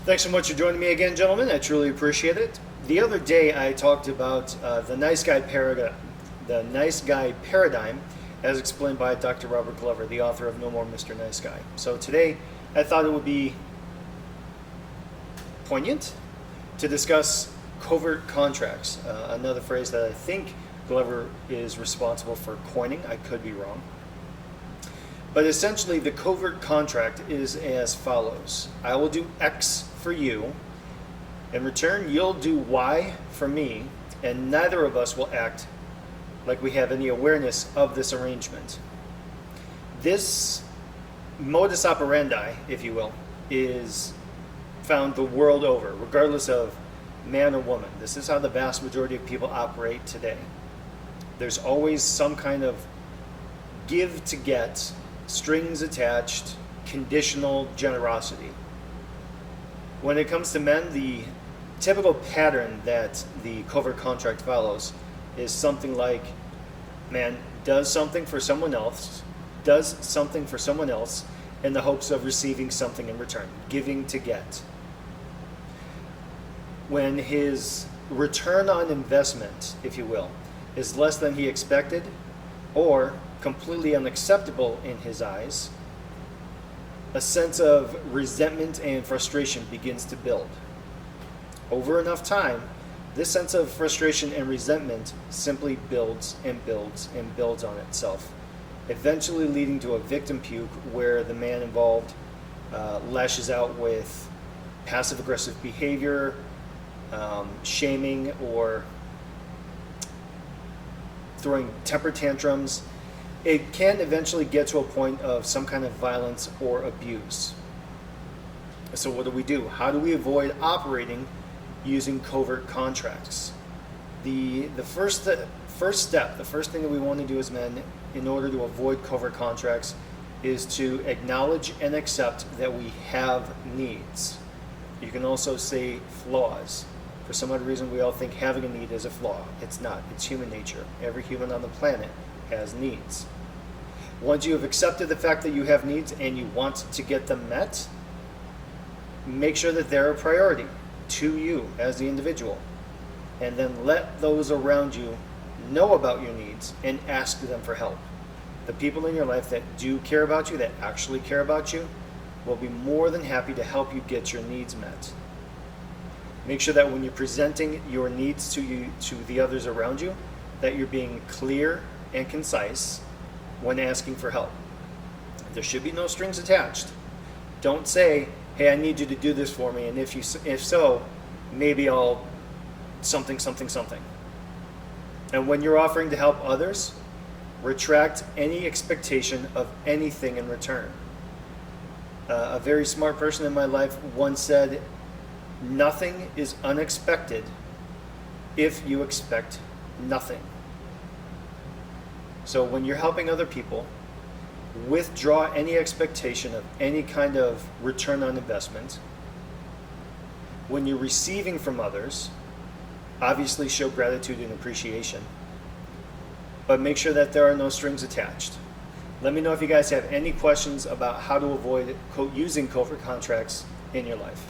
Thanks so much for joining me again, gentlemen. I truly appreciate it. The other day, I talked about the nice guy paradigm, as explained by Dr. Robert Glover, the author of No More Mr. Nice Guy. So today, I thought it would be poignant to discuss covert contracts, another phrase that I think Glover is responsible for coining. I could be wrong. But essentially, the covert contract is as follows. I will do X for you. In return, you'll do Y for me, and neither of us will act like we have any awareness of this arrangement. This modus operandi, if you will, is found the world over, regardless of man or woman. This is how the vast majority of people operate today. There's always some kind of give to get, strings attached, conditional generosity. When it comes to men, the typical pattern that the covert contract follows is something like, man does something for someone else in the hopes of receiving something in return, giving to get. When his return on investment, if you will, is less than he expected, or completely unacceptable in his eyes, a sense of resentment and frustration begins to build. Over enough time, this sense of frustration and resentment simply builds and builds and builds on itself, eventually leading to a victim puke where the man involved lashes out with passive-aggressive behavior, shaming, or throwing temper tantrums. It can eventually get to a point of some kind of violence or abuse. So what do? How do we avoid operating using covert contracts? The first step, the first thing that we want to do as men in order to avoid covert contracts is to acknowledge and accept that we have needs. You can also say flaws. For some odd reason, we all think having a need is a flaw. It's not. It's human nature. Every human on the planet has needs. Once you have accepted the fact that you have needs and you want to get them met, make sure that they're a priority to you as the individual. And then let those around you know about your needs and ask them for help. The people in your life that do care about you, that actually care about you, will be more than happy to help you get your needs met. Make sure that when you're presenting your needs to the others around you, that you're being clear and concise when asking for help. There should be no strings attached. Don't say, hey, I need you to do this for me, and if so, maybe I'll something. And when you're offering to help others, retract any expectation of anything in return. A very smart person in my life once said, nothing is unexpected if you expect nothing. So when you're helping other people, withdraw any expectation of any kind of return on investment. When you're receiving from others, obviously show gratitude and appreciation, but make sure that there are no strings attached. Let me know if you guys have any questions about how to avoid using covert contracts in your life.